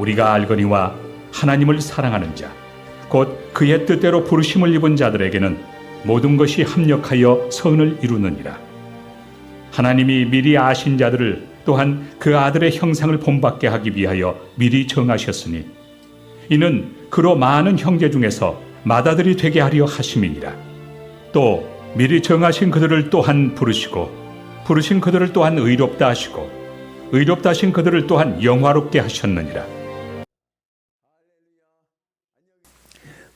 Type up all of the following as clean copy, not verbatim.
우리가 알거니와 하나님을 사랑하는 자, 곧 그의 뜻대로 부르심을 입은 자들에게는 모든 것이 합력하여 선을 이루느니라. 하나님이 미리 아신 자들을 또한 그 아들의 형상을 본받게 하기 위하여 미리 정하셨으니 이는 그로 많은 형제 중에서 맏아들이 되게 하려 하심이니라. 또 미리 정하신 그들을 또한 부르시고 부르신 그들을 또한 의롭다 하시고 의롭다 하신 그들을 또한 영화롭게 하셨느니라.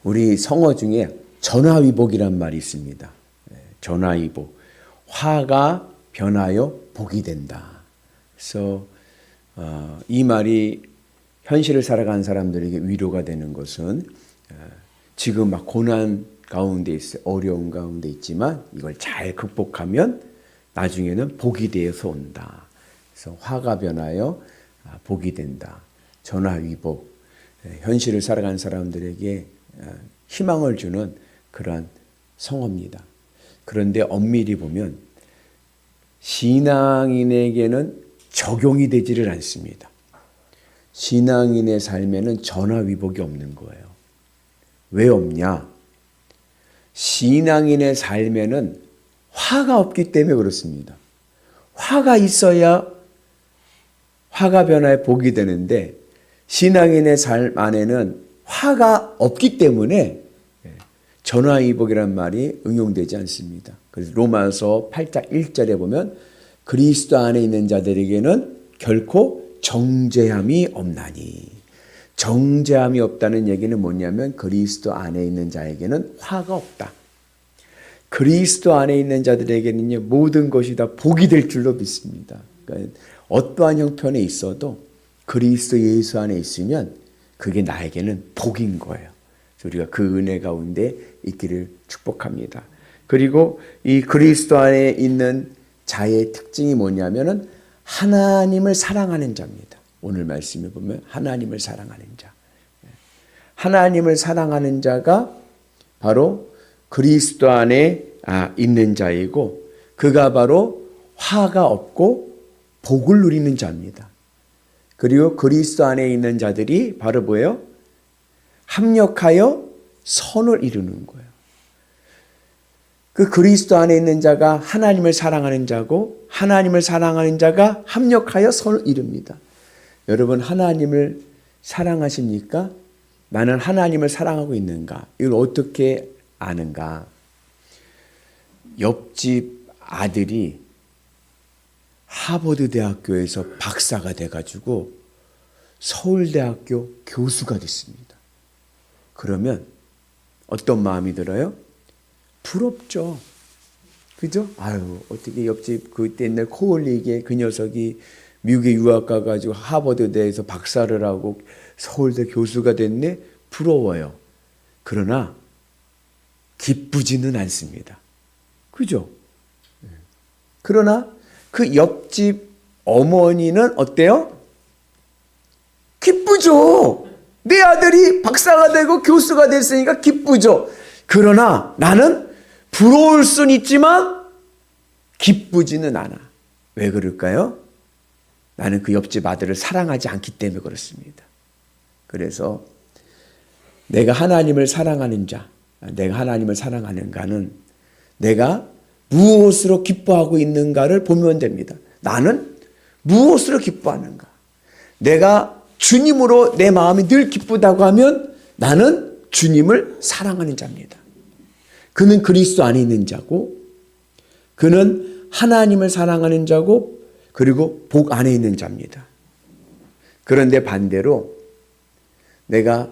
우리 성어 중에 전화위복이란 말이 있습니다. 전화위복. 화가 변하여 복이 된다. 그래서 이 말이 현실을 살아가는 사람들에게 위로가 되는 것은 지금 막 고난 가운데 있어요. 어려운 가운데 있지만 이걸 잘 극복하면 나중에는 복이 되어서 온다. 그래서 화가 변하여 복이 된다. 전화위복. 현실을 살아가는 사람들에게 희망을 주는 그러한 성어입니다. 그런데 엄밀히 보면 신앙인에게는 적용이 되지를 않습니다. 신앙인의 삶에는 전화위복이 없는 거예요. 왜 없냐? 신앙인의 삶에는 화가 없기 때문에 그렇습니다. 화가 있어야 화가 변화에 복이 되는데 신앙인의 삶 안에는 화가 없기 때문에 전화위복이라는 말이 응용되지 않습니다. 그래서 로마서 8장 1절에 보면 그리스도 안에 있는 자들에게는 결코 정죄함이 없나니. 정죄함이 없다는 얘기는 뭐냐면 그리스도 안에 있는 자에게는 화가 없다. 그리스도 안에 있는 자들에게는요, 모든 것이 다 복이 될 줄로 믿습니다. 그러니까 어떠한 형편에 있어도 그리스도 예수 안에 있으면 그게 나에게는 복인 거예요. 우리가 그 은혜 가운데 있기를 축복합니다. 그리고 이 그리스도 안에 있는 자의 특징이 뭐냐면은 하나님을 사랑하는 자입니다. 오늘 말씀에 보면 하나님을 사랑하는 자. 하나님을 사랑하는 자가 바로 그리스도 안에 있는 자이고 그가 바로 화가 없고 복을 누리는 자입니다. 그리고 그리스도 안에 있는 자들이 바로 뭐예요? 합력하여 선을 이루는 거예요. 그 그리스도 안에 있는 자가 하나님을 사랑하는 자고 하나님을 사랑하는 자가 합력하여 선을 이룹니다. 여러분 하나님을 사랑하십니까? 나는 하나님을 사랑하고 있는가? 이걸 어떻게 아는가? 옆집 아들이 하버드 대학교에서 박사가 돼가지고 서울대학교 교수가 됐습니다. 그러면 어떤 마음이 들어요? 부럽죠. 그죠? 아유, 어떻게 옆집 그때 옛날 코올리게 그 녀석이 미국에 유학 가가지고 하버드대에서 박사를 하고 서울대 교수가 됐네? 부러워요. 그러나 기쁘지는 않습니다. 그죠? 그러나 그 옆집 어머니는 어때요? 기쁘죠. 내 아들이 박사가 되고 교수가 됐으니까 기쁘죠. 그러나 나는 부러울 수는 있지만 기쁘지는 않아. 왜 그럴까요? 나는 그 옆집 아들을 사랑하지 않기 때문에 그렇습니다. 그래서 내가 하나님을 사랑하는 자, 내가 하나님을 사랑하는가는 내가 무엇으로 기뻐하고 있는가를 보면 됩니다. 나는 무엇으로 기뻐하는가? 내가 주님으로 내 마음이 늘 기쁘다고 하면 나는 주님을 사랑하는 자입니다. 그는 그리스도 안에 있는 자고 그는 하나님을 사랑하는 자고 그리고 복 안에 있는 자입니다. 그런데 반대로 내가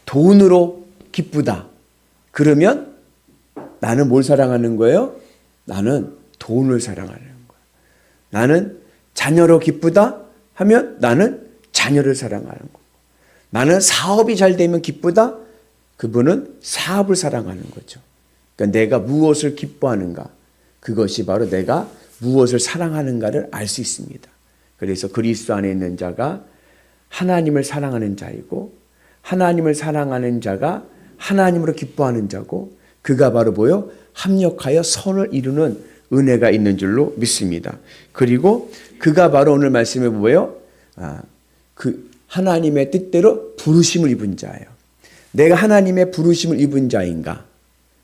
돈으로 기쁘다. 그러면 나는 뭘 사랑하는 거예요? 나는 돈을 사랑하는 거예요. 나는 자녀로 기쁘다 하면 나는 자녀를 사랑하는 거고 나는 사업이 잘 되면 기쁘다? 그분은 사업을 사랑하는 거죠. 그러니까 내가 무엇을 기뻐하는가? 그것이 바로 내가 무엇을 사랑하는가를 알 수 있습니다. 그래서 그리스도 안에 있는 자가 하나님을 사랑하는 자이고 하나님을 사랑하는 자가 하나님으로 기뻐하는 자고 그가 바로 뭐요? 합력하여 선을 이루는 은혜가 있는 줄로 믿습니다. 그리고 그가 바로 오늘 말씀에 뭐예요? 그 하나님의 뜻대로 부르심을 입은 자예요. 내가 하나님의 부르심을 입은 자인가?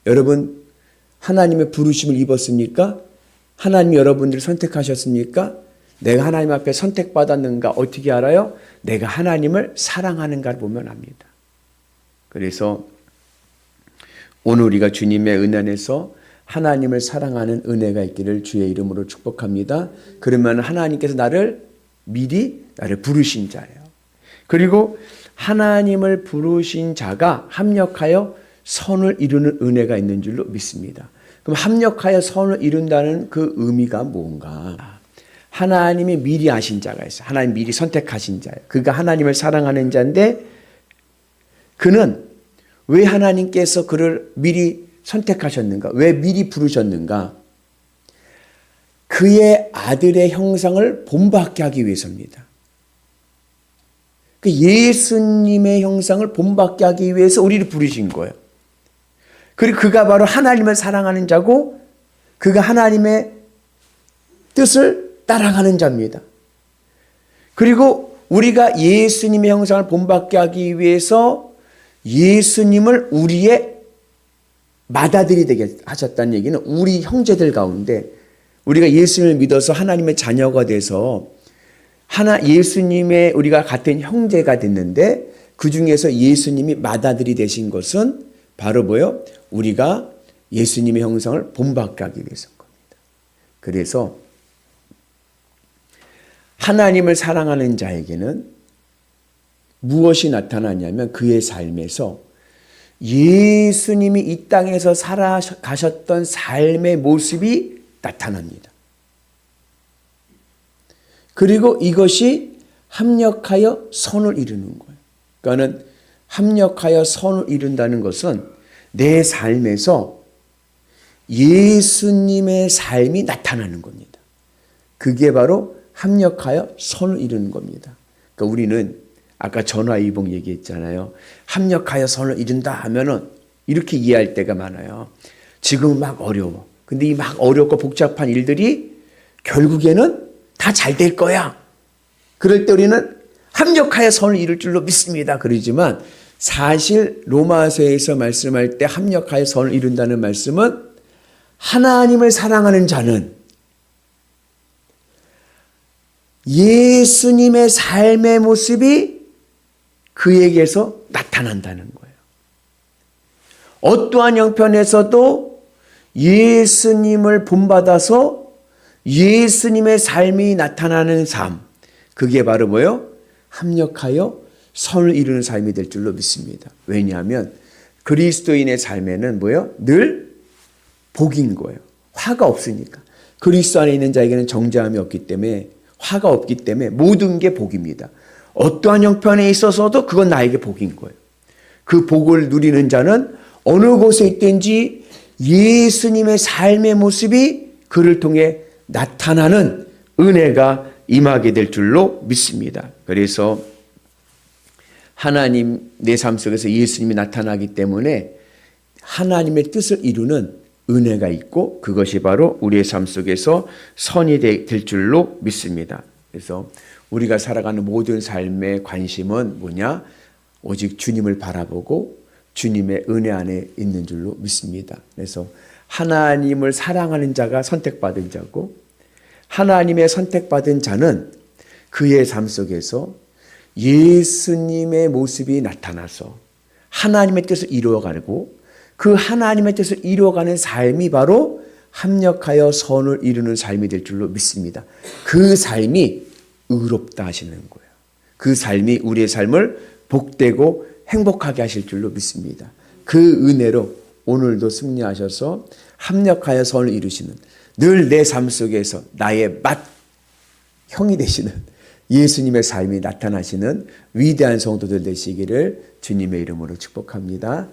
여러분 하나님의 부르심을 입었습니까? 하나님이 여러분들을 선택하셨습니까? 내가 하나님 앞에 선택받았는가 어떻게 알아요? 내가 하나님을 사랑하는가를 보면 압니다. 그래서 오늘 우리가 주님의 은혜 안에서 하나님을 사랑하는 은혜가 있기를 주의 이름으로 축복합니다. 그러면 하나님께서 미리 나를 부르신 자예요. 그리고 하나님을 부르신 자가 합력하여 선을 이루는 은혜가 있는 줄로 믿습니다. 그럼 합력하여 선을 이룬다는 그 의미가 뭔가? 하나님이 미리 아신 자가 있어요. 하나님 미리 선택하신 자예요. 그가 하나님을 사랑하는 자인데 그는 왜 하나님께서 그를 미리 선택하셨는가? 왜 미리 부르셨는가? 그의 아들의 형상을 본받게 하기 위해서입니다. 그 예수님의 형상을 본받게 하기 위해서 우리를 부르신 거예요. 그리고 그가 바로 하나님을 사랑하는 자고 그가 하나님의 뜻을 따라가는 자입니다. 그리고 우리가 예수님의 형상을 본받게 하기 위해서 예수님을 우리의 맏아들이 되게 하셨다는 얘기는 우리 형제들 가운데 우리가 예수님을 믿어서 하나님의 자녀가 돼서 예수님의 우리가 같은 형제가 됐는데 그 중에서 예수님이 맏아들이 되신 것은 바로 뭐요? 우리가 예수님의 형상을 본받게 하기 위해서인 겁니다. 그래서 하나님을 사랑하는 자에게는 무엇이 나타나냐면 그의 삶에서 예수님이 이 땅에서 살아가셨던 삶의 모습이 나타납니다. 그리고 이것이 합력하여 선을 이루는 거예요. 그러니까는 합력하여 선을 이룬다는 것은 내 삶에서 예수님의 삶이 나타나는 겁니다. 그게 바로 합력하여 선을 이루는 겁니다. 그러니까 우리는 아까 전화위복 얘기했잖아요. 합력하여 선을 이룬다 하면은 이렇게 이해할 때가 많아요. 지금 막 어려워. 근데 이 막 어렵고 복잡한 일들이 결국에는 다 잘 될 거야. 그럴 때 우리는 합력하여 선을 이룰 줄로 믿습니다. 그러지만 사실 로마서에서 말씀할 때 합력하여 선을 이룬다는 말씀은 하나님을 사랑하는 자는 예수님의 삶의 모습이 그에게서 나타난다는 거예요. 어떠한 형편에서도 예수님을 본받아서 예수님의 삶이 나타나는 삶, 그게 바로 뭐예요? 합력하여 선을 이루는 삶이 될 줄로 믿습니다. 왜냐하면 그리스도인의 삶에는 뭐예요? 늘 복인 거예요. 화가 없으니까. 그리스도 안에 있는 자에게는 정죄함이 없기 때문에 화가 없기 때문에 모든 게 복입니다. 어떠한 형편에 있어서도 그건 나에게 복인 거예요. 그 복을 누리는 자는 어느 곳에 있든지 예수님의 삶의 모습이 그를 통해 나타나는 은혜가 임하게 될 줄로 믿습니다. 그래서 하나님 내 삶 속에서 예수님이 나타나기 때문에 하나님의 뜻을 이루는 은혜가 있고 그것이 바로 우리의 삶 속에서 선이 될 줄로 믿습니다. 그래서 우리가 살아가는 모든 삶의 관심은 뭐냐? 오직 주님을 바라보고 주님의 은혜 안에 있는 줄로 믿습니다. 그래서 하나님을 사랑하는 자가 선택받은 자고 하나님의 선택받은 자는 그의 삶 속에서 예수님의 모습이 나타나서 하나님의 뜻을 이루어가고 그 하나님의 뜻을 이루어가는 삶이 바로 합력하여 선을 이루는 삶이 될 줄로 믿습니다. 그 삶이 의롭다 하시는 거예요. 그 삶이 우리의 삶을 복되고 행복하게 하실 줄로 믿습니다. 그 은혜로 오늘도 승리하셔서 합력하여 선을 이루시는 늘 내 삶 속에서 나의 형이 되시는 예수님의 삶이 나타나시는 위대한 성도들 되시기를 주님의 이름으로 축복합니다.